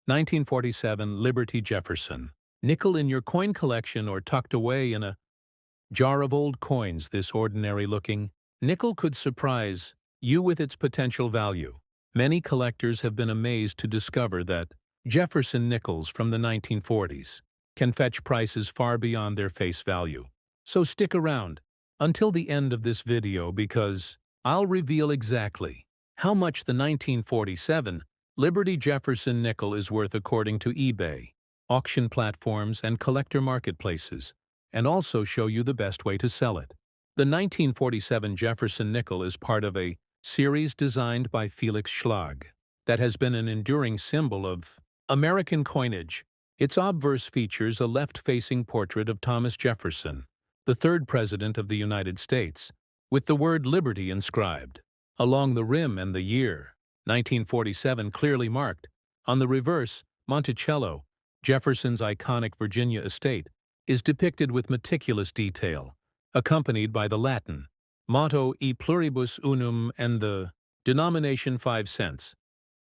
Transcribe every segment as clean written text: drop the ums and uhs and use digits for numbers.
1947 Liberty Jefferson. Nickel in your coin collection or tucked away in a jar of old coins. This ordinary-looking nickel could surprise you with its potential value. Many collectors have been amazed to discover that Jefferson nickels from the 1940s can fetch prices far beyond their face value. So stick around until the end of this video because I'll reveal exactly how much the 1947 Liberty Jefferson nickel is worth according to eBay, auction platforms, and collector marketplaces, and also show you the best way to sell it. The 1947 Jefferson nickel is part of a series designed by Felix Schlag that has been an enduring symbol of American coinage. Its obverse features a left-facing portrait of Thomas Jefferson, the third President of the United States, with the word Liberty inscribed along the rim and the year 1947 clearly marked. On the reverse, Monticello, Jefferson's iconic Virginia estate, is depicted with meticulous detail, accompanied by the Latin motto E pluribus unum and the denomination 5 cents.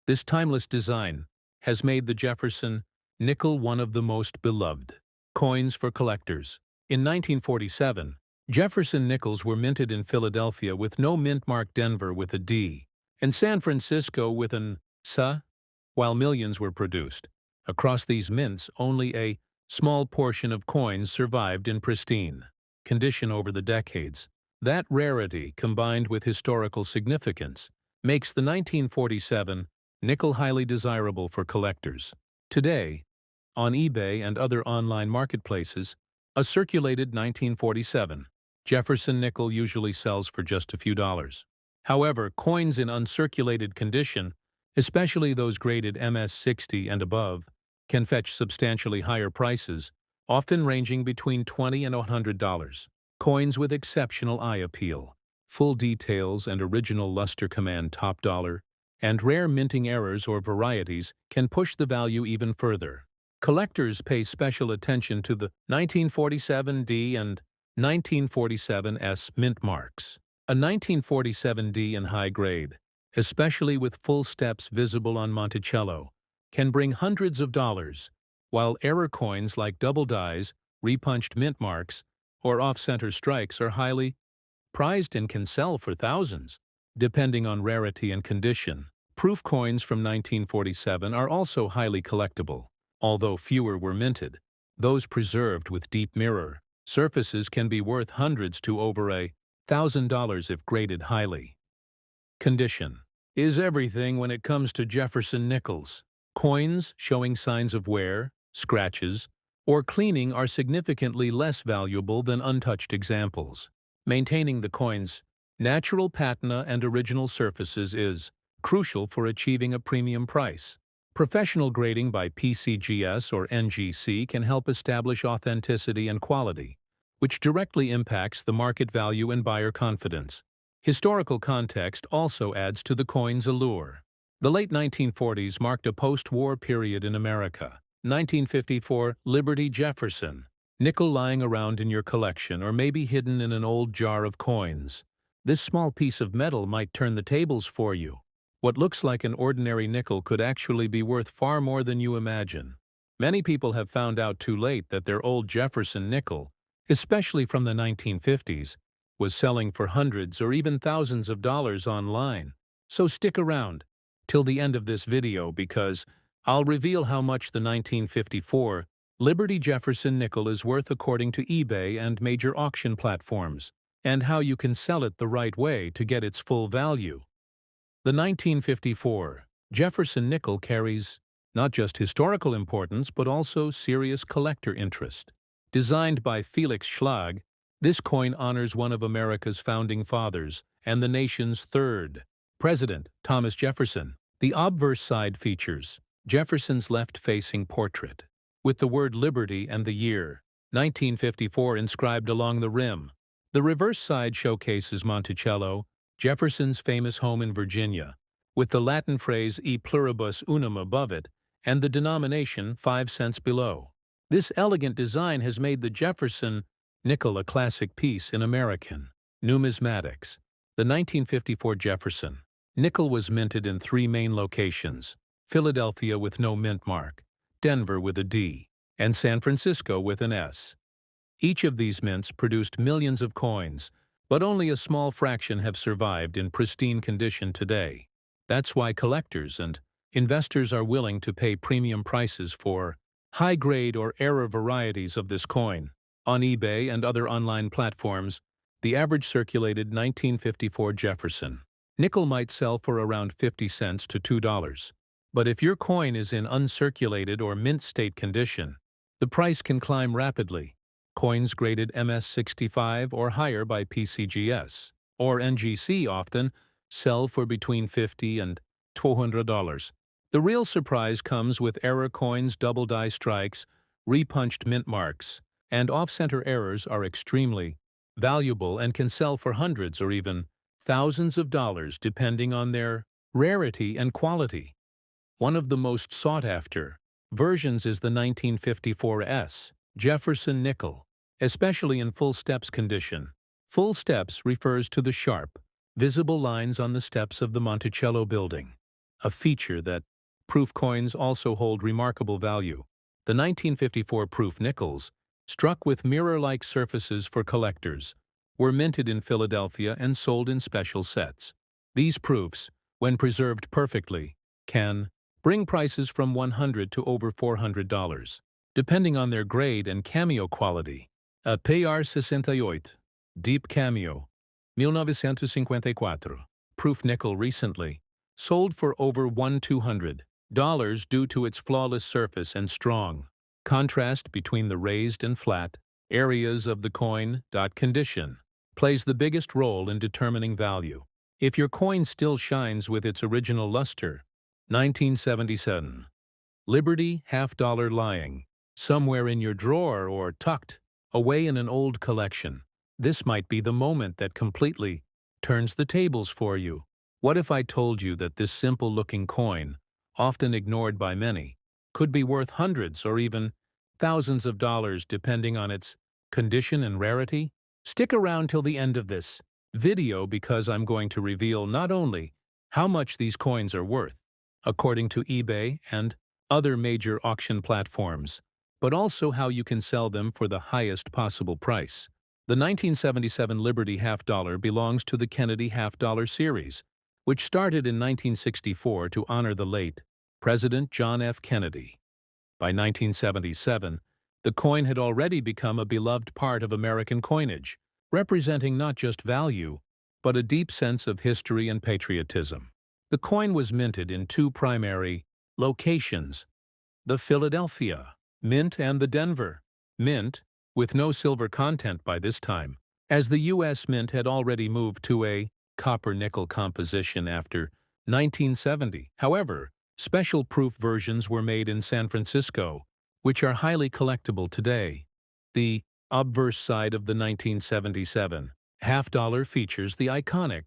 This timeless design has made the Jefferson nickel one of the most beloved coins for collectors. In 1947, Jefferson nickels were minted in Philadelphia with no mint mark, Denver with a D, and San Francisco with an S, while millions were produced. Across these mints, only a small portion of coins survived in pristine condition over the decades. That rarity, combined with historical significance, makes the 1947 nickel highly desirable for collectors. Today, on eBay and other online marketplaces, a circulated 1947 Jefferson nickel usually sells for just a few dollars. However, coins in uncirculated condition, especially those graded MS-60 and above, can fetch substantially higher prices, often ranging between $20 and $100. Coins with exceptional eye appeal, full details and original luster command top dollar, and rare minting errors or varieties can push the value even further. Collectors pay special attention to the 1947D and 1947S mint marks. A 1947D in high grade, especially with full steps visible on Monticello, can bring hundreds of dollars, while error coins like double dies, repunched mint marks, or off-center strikes are highly prized and can sell for thousands, depending on rarity and condition. Proof coins from 1947 are also highly collectible. Although fewer were minted, those preserved with deep mirror surfaces can be worth hundreds to over $1,000 if graded highly. Condition is everything when it comes to Jefferson nickels. Coins showing signs of wear, scratches, or cleaning are significantly less valuable than untouched examples. Maintaining the coin's natural patina and original surfaces is crucial for achieving a premium price. Professional grading by PCGS or NGC can help establish authenticity and quality, which directly impacts the market value and buyer confidence. Historical context also adds to the coin's allure. The late 1940s marked a post-war period in America. 1954 Liberty Jefferson nickel lying around in your collection or maybe hidden in an old jar of coins. This small piece of metal might turn the tables for you. What looks like an ordinary nickel could actually be worth far more than you imagine. Many people have found out too late that their old Jefferson nickel, especially from the 1950s, was selling for hundreds or even thousands of dollars online. So stick around till the end of this video because I'll reveal how much the 1954 Liberty Jefferson nickel is worth according to eBay and major auction platforms, and how you can sell it the right way to get its full value. The 1954 Jefferson nickel carries not just historical importance but also serious collector interest. Designed by Felix Schlag, this coin honors one of America's founding fathers and the nation's third President, Thomas Jefferson. The obverse side features Jefferson's left-facing portrait, with the word Liberty and the year 1954 inscribed along the rim. The reverse side showcases Monticello, Jefferson's famous home in Virginia, with the Latin phrase E pluribus unum above it and the denomination 5 cents below. This elegant design has made the Jefferson nickel a classic piece in American numismatics. The 1954 Jefferson nickel was minted in 3 main locations: Philadelphia with no mint mark, Denver with a D, and San Francisco with an S. Each of these mints produced millions of coins, but only a small fraction have survived in pristine condition today. That's why collectors and investors are willing to pay premium prices for high-grade or error varieties of this coin. On eBay and other online platforms, the average circulated 1954 Jefferson nickel might sell for around 50 cents to $2. But if your coin is in uncirculated or mint state condition, the price can climb rapidly. Coins graded MS-65 or higher by PCGS or NGC often sell for between $50 and $200. The real surprise comes with error coins, double die strikes, repunched mint marks, and off-center errors are extremely valuable and can sell for hundreds or even thousands of dollars depending on their rarity and quality. One of the most sought-after versions is the 1954 Jefferson nickel, especially in full steps condition. Full steps refers to the sharp, visible lines on the steps of the Monticello building, a feature that proof coins also hold remarkable value. The 1954 proof nickels, struck with mirror-like surfaces for collectors, were minted in Philadelphia and sold in special sets. These proofs, when preserved perfectly, can bring prices from $100 to over $400, depending on their grade and cameo quality. A PR-68, Deep Cameo, 1954, proof nickel recently, sold for over $1,200 due to its flawless surface and strong contrast between the raised and flat areas of the coin. Condition plays the biggest role in determining value. If your coin still shines with its original luster, 1977. Liberty $half lying somewhere in your drawer or tucked away in an old collection. This might be the moment that completely turns the tables for you. What if I told you that this simple-looking coin, often ignored by many, could be worth hundreds or even thousands of dollars depending on its condition and rarity? Stick around till the end of this video because I'm going to reveal not only how much these coins are worth, according to eBay and other major auction platforms, but also how you can sell them for the highest possible price. The 1977 Liberty $half belongs to the Kennedy $half series, which started in 1964 to honor the late President John F. Kennedy. By 1977, the coin had already become a beloved part of American coinage, representing not just value, but a deep sense of history and patriotism. The coin was minted in two primary locations, the Philadelphia Mint and the Denver Mint, with no silver content by this time, as the U.S. Mint had already moved to a copper-nickel composition after 1970. However, special proof versions were made in San Francisco, which are highly collectible today. The obverse side of the 1977 $half features the iconic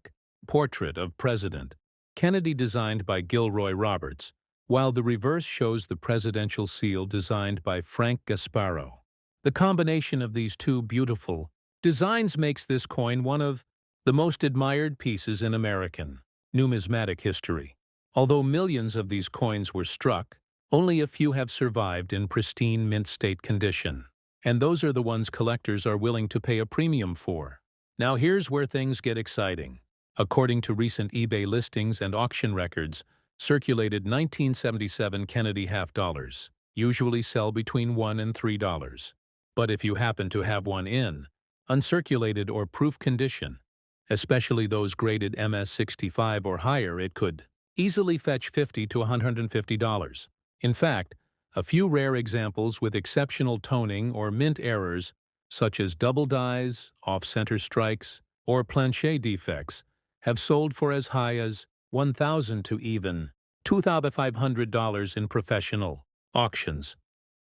portrait of President Kennedy designed by Gilroy Roberts, while the reverse shows the presidential seal designed by Frank Gasparro. The combination of these two beautiful designs makes this coin one of the most admired pieces in American numismatic history. Although millions of these coins were struck, only a few have survived in pristine mint state condition, and those are the ones collectors are willing to pay a premium for. Now here's where things get exciting. According to recent eBay listings and auction records, circulated 1977 Kennedy $half usually sell between $1 and $3. But if you happen to have one in uncirculated or proof condition, especially those graded MS-65 or higher, it could easily fetch $50 to $150. In fact, a few rare examples with exceptional toning or mint errors, such as double dies, off-center strikes, or planchet defects, have sold for as high as $1,000 to even $2,500 in professional auctions.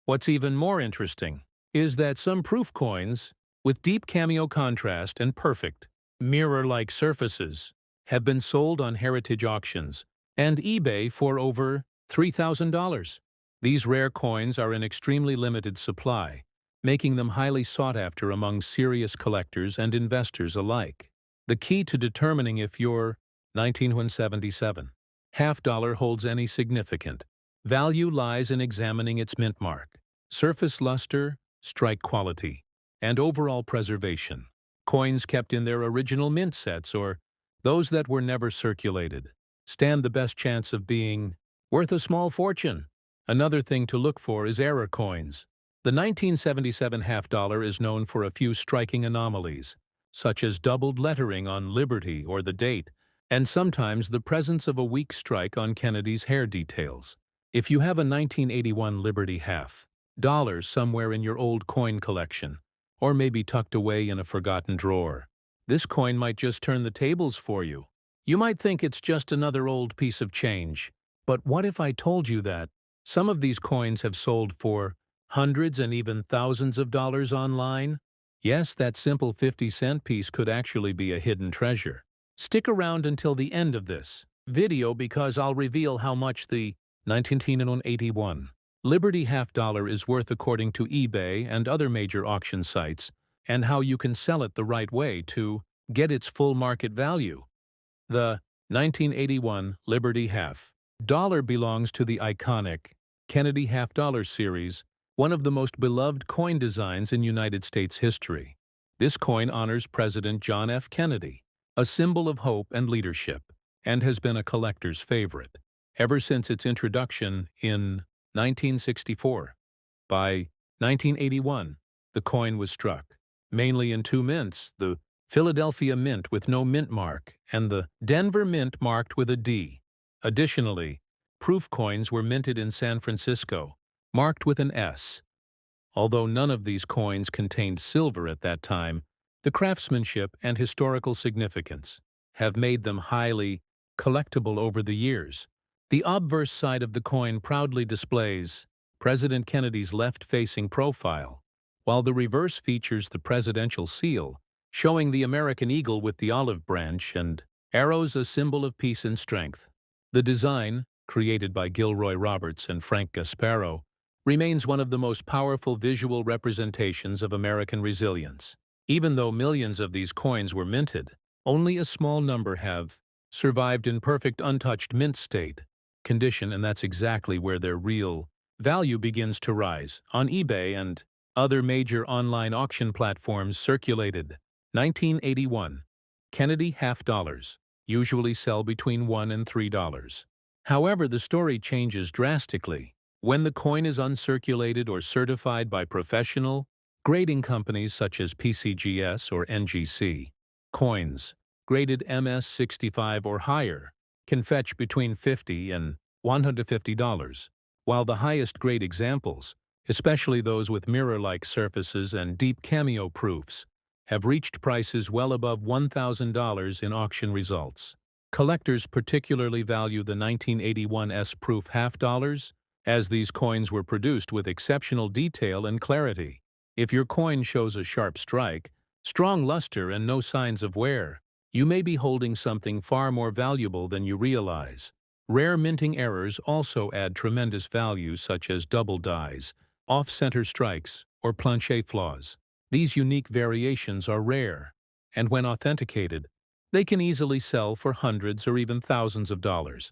What's even more interesting is that some proof coins, with deep cameo contrast and perfect mirror-like surfaces, have been sold on heritage auctions and eBay for over $3,000. These rare coins are in extremely limited supply, making them highly sought after among serious collectors and investors alike. The key to determining if your 1977 half dollar holds any significant value lies in examining its mint mark, surface luster, strike quality, and overall preservation. Coins kept in their original mint sets or those that were never circulated stand the best chance of being worth a small fortune. Another thing to look for is error coins. The 1977 half dollar is known for a few striking anomalies, such as doubled lettering on Liberty or the date, and sometimes the presence of a weak strike on Kennedy's hair details. If you have a 1981 Liberty half dollar somewhere in your old coin collection, or maybe tucked away in a forgotten drawer, this coin might just turn the tables for you. You might think it's just another old piece of change, but what if I told you that some of these coins have sold for hundreds and even thousands of dollars online? Yes, that simple 50-cent piece could actually be a hidden treasure. Stick around until the end of this video because I'll reveal how much the 1981 Liberty half dollar is worth according to eBay and other major auction sites, and how you can sell it the right way to get its full market value. The 1981 Liberty half dollar belongs to the iconic Kennedy half dollar series, one of the most beloved coin designs in United States history. This coin honors President John F. Kennedy, a symbol of hope and leadership, and has been a collector's favorite ever since its introduction in 1964. By 1981, the coin was struck, mainly in two mints, the Philadelphia Mint with no mint mark and the Denver Mint marked with a D. Additionally, proof coins were minted in San Francisco, marked with an S. Although none of these coins contained silver at that time, the craftsmanship and historical significance have made them highly collectible over the years. The obverse side of the coin proudly displays President Kennedy's left-facing profile, while the reverse features the presidential seal, showing the American eagle with the olive branch and arrows, a symbol of peace and strength. The design, created by Gilroy Roberts and Frank Gasparo, remains one of the most powerful visual representations of American resilience. Even though millions of these coins were minted, only a small number have survived in perfect untouched mint state condition, and that's exactly where their real value begins to rise. On eBay and other major online auction platforms, circulated 1981 Kennedy half dollars usually sell between $1 and $3. However, the story changes drastically when the coin is uncirculated or certified by professional grading companies such as PCGS or NGC. Coins graded MS-65 or higher can fetch between $50 and $150, while the highest grade examples, especially those with mirror-like surfaces and deep cameo proofs, have reached prices well above $1,000 in auction results. Collectors particularly value the 1981 S-proof half dollars, as these coins were produced with exceptional detail and clarity. If your coin shows a sharp strike, strong luster, and no signs of wear, you may be holding something far more valuable than you realize. Rare minting errors also add tremendous value, such as double dies, off-center strikes, or planche flaws. These unique variations are rare, and when authenticated, they can easily sell for hundreds or even thousands of dollars.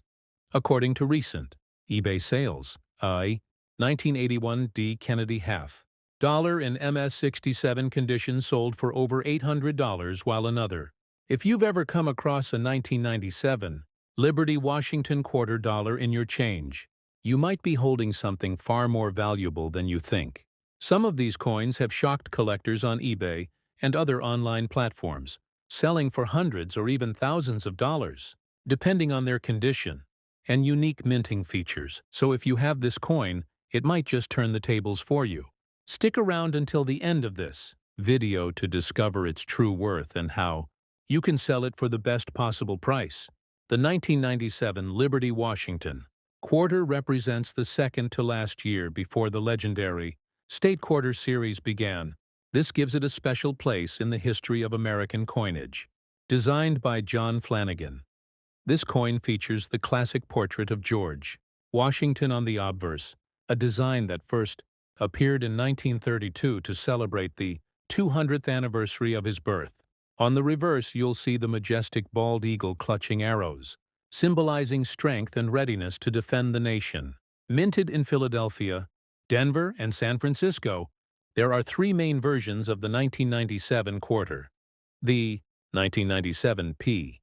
According to recent eBay sales, a 1981 D. Kennedy half dollar in MS-67 condition sold for over $800, while another. If you've ever come across a 1997 Liberty Washington quarter dollar in your change, you might be holding something far more valuable than you think. Some of these coins have shocked collectors on eBay and other online platforms, selling for hundreds or even thousands of dollars, depending on their condition and unique minting features. So if you have this coin, it might just turn the tables for you. Stick around until the end of this video to discover its true worth and how you can sell it for the best possible price. The 1997 Liberty Washington quarter represents the second to last year before the legendary State Quarter series began. This gives it a special place in the history of American coinage. Designed by John Flanagan, this coin features the classic portrait of George Washington on the obverse, a design that first appeared in 1932 to celebrate the 200th anniversary of his birth. On the reverse, you'll see the majestic bald eagle clutching arrows, symbolizing strength and readiness to defend the nation. Minted in Philadelphia, Denver, and San Francisco, there are three main versions of the 1997 quarter: the 1997P,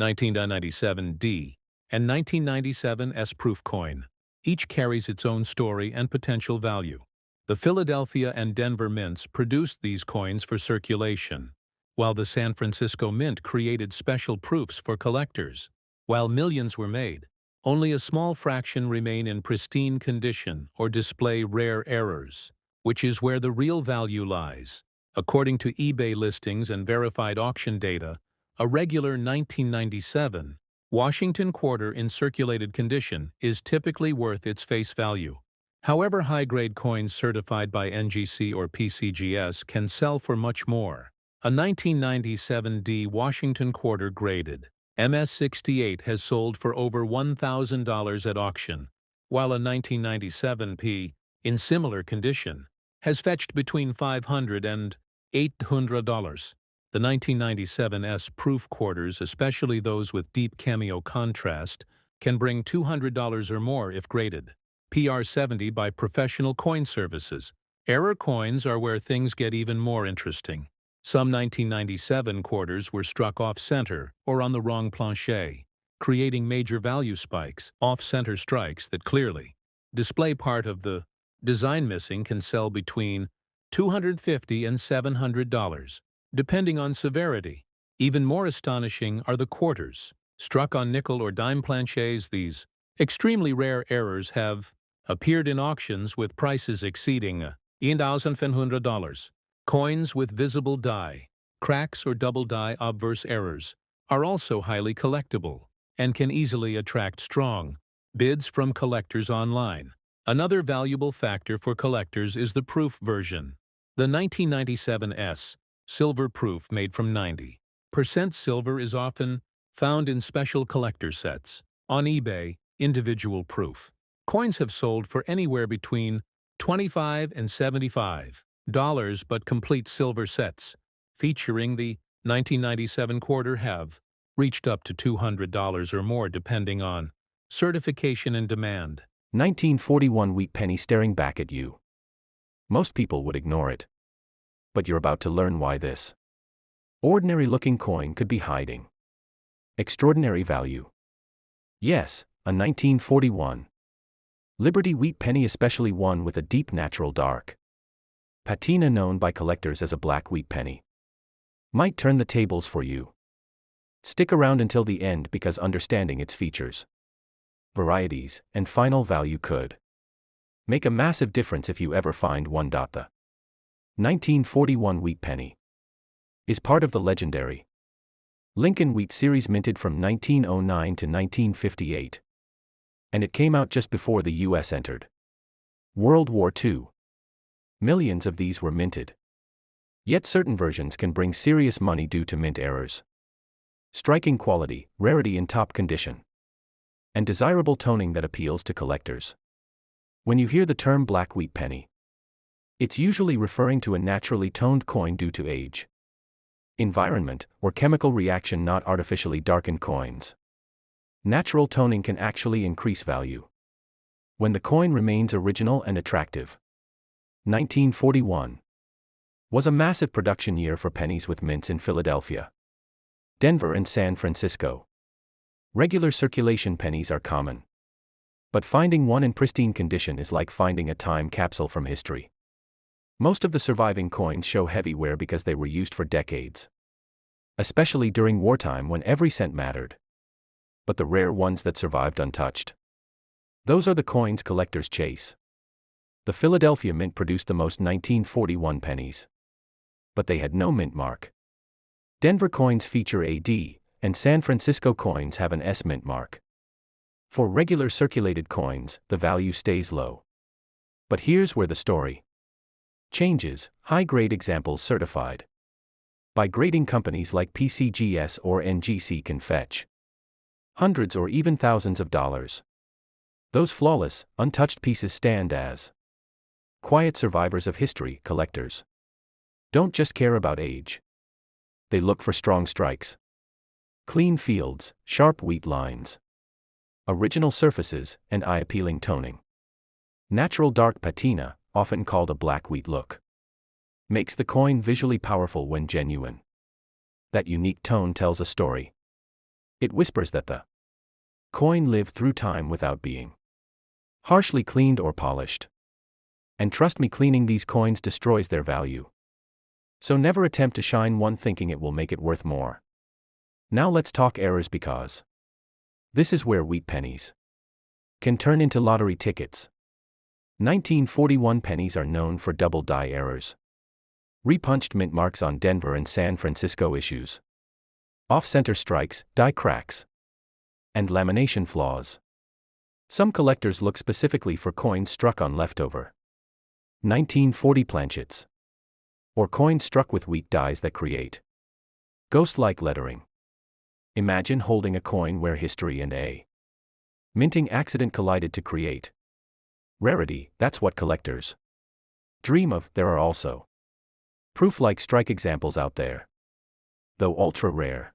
1997D, and 1997S proof coin. Each carries its own story and potential value. The Philadelphia and Denver mints produced these coins for circulation, while the San Francisco Mint created special proofs for collectors. While millions were made, only a small fraction remain in pristine condition or display rare errors, which is where the real value lies. According to eBay listings and verified auction data, a regular 1997 Washington quarter in circulated condition is typically worth its face value. However, high-grade coins certified by NGC or PCGS can sell for much more. A 1997D Washington quarter graded MS-68 has sold for over $1,000 at auction, while a 1997P, in similar condition, has fetched between $500 and $800. The 1997S proof quarters, especially those with deep cameo contrast, can bring $200 or more if graded. PR70 by Professional Coin Services. Error coins are where things get even more interesting. Some 1997 quarters were struck off-center or on the wrong planche, creating major value spikes. Off-center strikes that clearly display part of the design missing can sell between $250 and $700, depending on severity. Even more astonishing are the quarters. Struck on nickel or dime planches, these extremely rare errors have appeared in auctions with prices exceeding $1,500. Coins with visible die, cracks or double die obverse errors are also highly collectible and can easily attract strong bids from collectors online. Another valuable factor for collectors is the proof version. The 1997S silver proof made from 90% silver is often found in special collector sets. On eBay, individual proof coins have sold for anywhere between $25 and $75, but complete silver sets featuring the 1997 quarter have reached up to $200 or more depending on certification and demand. 1941 wheat penny staring back at you. Most people would ignore it. But you're about to learn why this ordinary-looking coin could be hiding extraordinary value. Yes, a 1941 Liberty wheat penny, especially one with a deep natural dark patina known by collectors as a black wheat penny, might turn the tables for you. Stick around until the end because understanding its features, varieties, and final value could make a massive difference if you ever find one. The 1941 wheat penny is part of the legendary Lincoln Wheat series minted from 1909 to 1958. And it came out just before the U.S. entered World War II. Millions of these were minted. Yet certain versions can bring serious money due to mint errors, striking quality, rarity in top condition, and desirable toning that appeals to collectors. When you hear the term black wheat penny, it's usually referring to a naturally toned coin due to age, environment, or chemical reaction, not artificially darkened coins. Natural toning can actually increase value when the coin remains original and attractive. 1941 was a massive production year for pennies with mints in Philadelphia, Denver, and San Francisco. Regular circulation pennies are common, but finding one in pristine condition is like finding a time capsule from history. Most of the surviving coins show heavy wear because they were used for decades, especially during wartime when every cent mattered. But the rare ones that survived untouched, those are the coins collectors chase. The Philadelphia Mint produced the most 1941 pennies, but they had no mint mark. Denver coins feature a D, and San Francisco coins have an S mint mark. For regular circulated coins, the value stays low. But here's where the story changes. High-grade examples certified by grading companies like PCGS or NGC can fetch hundreds or even thousands of dollars. Those flawless, untouched pieces stand as quiet survivors of history. Collectors don't just care about age. They look for strong strikes, clean fields, sharp wheat lines, Original surfaces and eye-appealing toning. Natural dark patina, often called a black wheat look, makes the coin visually powerful when genuine. That unique tone tells a story. It whispers that the coin lived through time without being harshly cleaned or polished. And trust me, cleaning these coins destroys their value. So never attempt to shine one thinking it will make it worth more. Now let's talk errors, because this is where wheat pennies can turn into lottery tickets. 1941 pennies are known for double die errors. Repunched mint marks on Denver and San Francisco issues. Off-center strikes, die cracks, and lamination flaws. Some collectors look specifically for coins struck on leftover 1940 planchets, or coins struck with weak dies that create ghost-like lettering. Imagine holding a coin where history and a minting accident collided to create rarity. That's what collectors dream of. There are also proof-like strike examples out there, though ultra-rare.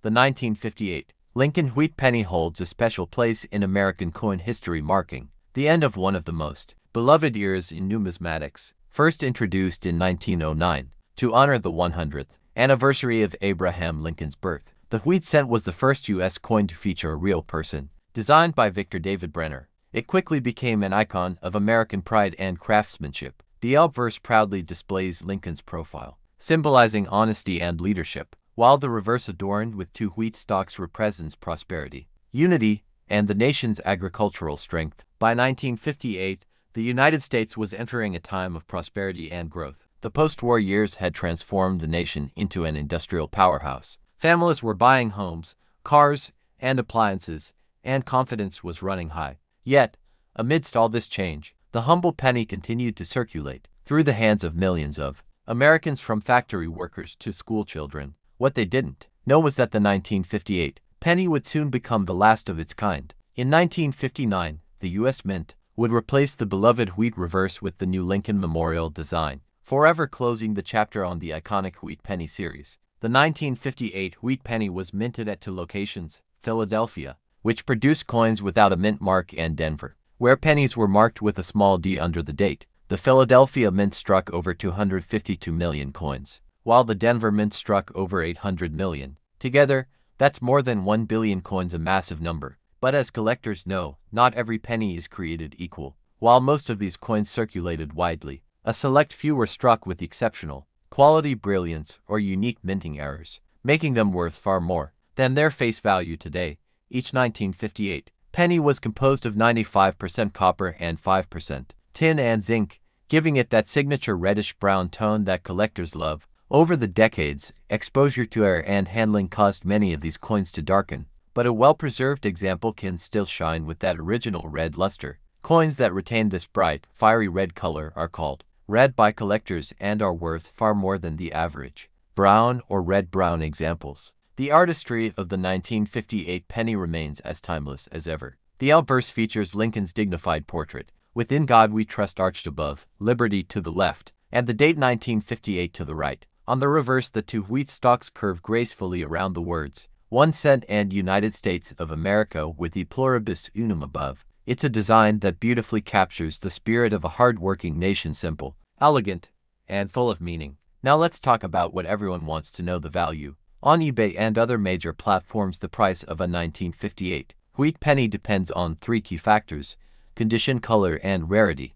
The 1958 Lincoln Wheat Penny holds a special place in American coin history, marking the end of one of the most beloved eras in numismatics. First introduced in 1909 to honor the 100th anniversary of Abraham Lincoln's birth, the wheat cent was the first U.S. coin to feature a real person. Designed by Victor David Brenner, it quickly became an icon of American pride and craftsmanship. The obverse proudly displays Lincoln's profile, symbolizing honesty and leadership, while the reverse, adorned with two wheat stalks, represents prosperity, unity, and the nation's agricultural strength. By 1958, the United States was entering a time of prosperity and growth. The post-war years had transformed the nation into an industrial powerhouse. Families were buying homes, cars, and appliances, and confidence was running high. Yet, amidst all this change, the humble penny continued to circulate through the hands of millions of Americans, from factory workers to school children. What they didn't know was that the 1958 penny would soon become the last of its kind. In 1959, the U.S. Mint would replace the beloved wheat reverse with the new Lincoln Memorial design, forever closing the chapter on the iconic wheat penny series. The 1958 wheat penny was minted at two locations: Philadelphia, which produced coins without a mint mark, and Denver, where pennies were marked with a small d under the date. The Philadelphia Mint struck over 252 million coins, while the Denver Mint struck over 800 million. Together, that's more than 1 billion coins, a massive number. But as collectors know, not every penny is created equal. While most of these coins circulated widely, a select few were struck with exceptional quality, brilliance, or unique minting errors, making them worth far more than their face value today. Each 1958 penny was composed of 95% copper and 5% tin and zinc, giving it that signature reddish-brown tone that collectors love. Over the decades, exposure to air and handling caused many of these coins to darken, but a well-preserved example can still shine with that original red luster. Coins that retain this bright, fiery red color are called red by collectors and are worth far more than the average brown or red-brown examples. The artistry of the 1958 penny remains as timeless as ever. The obverse features Lincoln's dignified portrait, with "In God We Trust" arched above, liberty to the left, and the date 1958 to the right. On the reverse, the two wheat stalks curve gracefully around the words 1 cent and United States of America, with the pluribus unum above. It's a design that beautifully captures the spirit of a hard-working nation, simple, elegant, and full of meaning. Now let's talk about what everyone wants to know: the value. On eBay and other major platforms, the price of a 1958 wheat penny depends on three key factors: condition, color, and rarity.